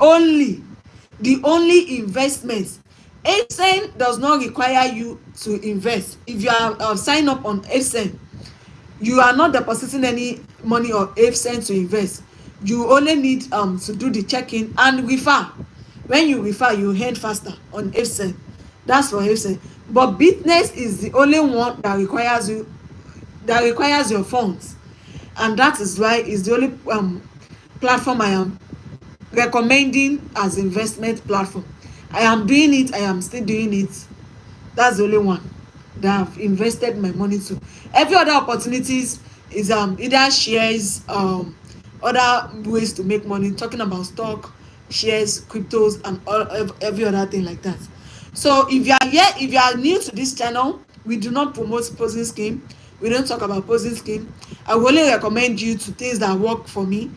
only. The only investment. AFSEN does not require you to invest. If you are sign up on AFSEN, you are not depositing any money on AFSEN to invest. You only need to do the check-in and refer. When you refer, you earn faster on AFSEN. That's for AFSEN. But business is the only one that requires your funds, and that is why it's the only platform I am recommending as investment platform. I am doing it, I am still doing it. That's the only one that I've invested my money to. Every other opportunities is either shares, other ways to make money, talking about stock, shares, cryptos, and every other thing like that. So if you are here, if you are new to this channel, we do not promote posing scheme. We don't talk about posing scheme. I will only recommend you to things that work for me.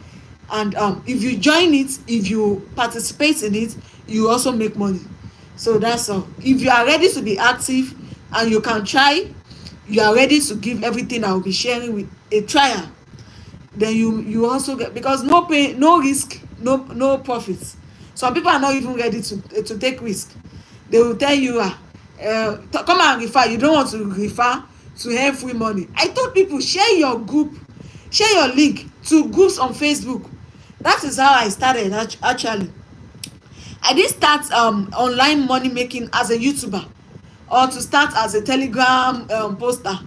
And if you join it, if you participate in it, you also make money. So that's all. If you are ready to be active and you can try, you are ready to give everything I will be sharing with a trial, then you also get, because no pain, no risk, no profits. Some people are not even ready to take risk. They will tell you come and refer. You don't want to refer to earn free money. I told people, share your group, share your link to groups on Facebook. That is how I started. Actually, I didn't start online money making as a YouTuber or to start as a Telegram poster.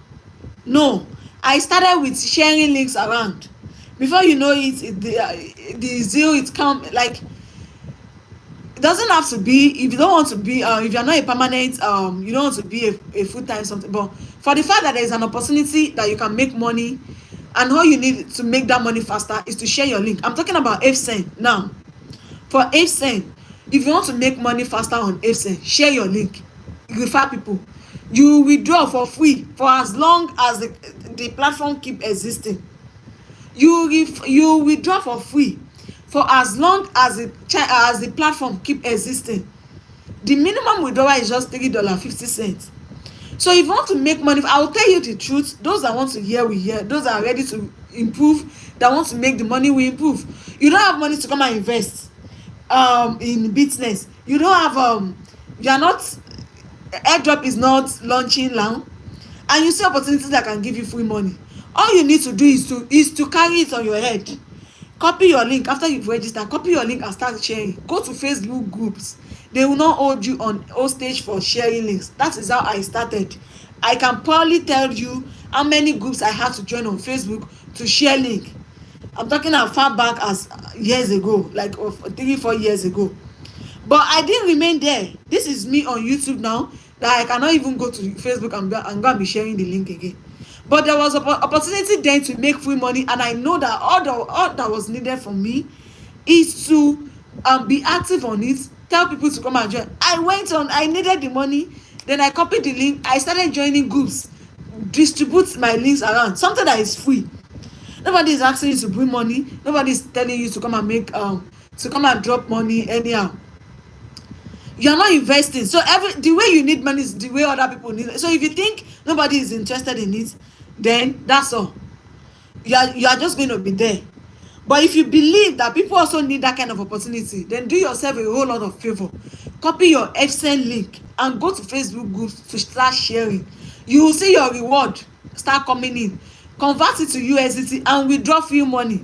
No, I started with sharing links around. Before you know it, the zeal it come. Like, it doesn't have to be, if you don't want to be if you're not a permanent you don't want to be a full-time something, but for the fact that there is an opportunity that you can make money, and all you need to make that money faster is to share your link. I'm talking about AFSEN now. For AFSEN, if you want to make money faster on AFSEN, share your link, refer people. You withdraw for free for as long as the platform keep existing. You withdraw for free for as long as the platform keep existing. The minimum withdrawal is just $3.50. So if you want to make money, I will tell you the truth. Those that want to hear will hear. Those that are ready to improve, that want to make the money, will improve. You don't have money to come and invest in business. You don't have you are not, airdrop is not launching now, and you see opportunities that can give you free money. All you need to do is to carry it on your head. Copy your link after you've registered. Copy your link and start sharing. Go to Facebook groups. They will not hold you on hostage for sharing links. That is how I started. I can probably tell you how many groups I had to join on Facebook to share link. I'm talking as far back as years ago, like 3-4 years ago. But I didn't remain there. This is me on YouTube now, that I cannot even go to Facebook and go and be sharing the link again. But there was an opportunity then to make free money, and I know that all that was needed from me is to be active on it, tell people to come and join. I went on, I needed the money, then I copied the link, I started joining groups, distribute my links around, something that is free. Nobody is asking you to bring money, nobody is telling you to come and make to come and drop money anyhow. You are not investing. So the way you need money is the way other people need it. So if you think nobody is interested in it, then that's all. You are just going to be there. But if you believe that people also need that kind of opportunity, then do yourself a whole lot of favor. Copy your AFSEN link and go to Facebook groups to start sharing. You will see your reward start coming in. Convert it to USDT and withdraw free money.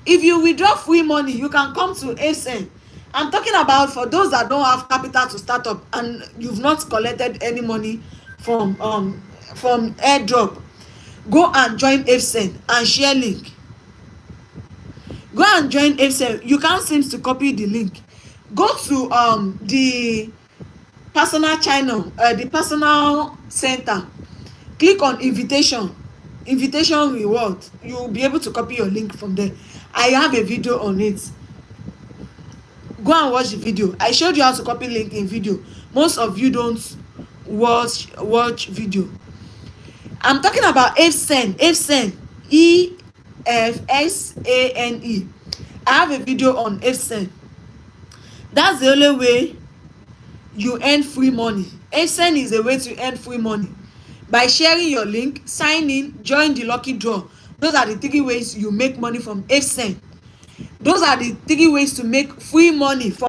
If you withdraw free money, you can come to AFSEN. I'm talking about for those that don't have capital to start up and you've not collected any money from airdrop. Go and join AFSEN and share link. Go and join AFSEN. You can't seem to copy the link. Go to the personal channel, the personal center. Click on invitation reward. You will be able to copy your link from there. I have a video on it. Go and watch the video. I showed you how to copy link in video. Most of you don't watch video. I'm talking about AFSEN. EFSANE. I have a video on AFSEN. That's the only way you earn free money. AFSEN is a way to earn free money. By sharing your link, sign in, join the lucky draw. Those are the 3 ways you make money from AFSEN. Those are the three ways to make free money from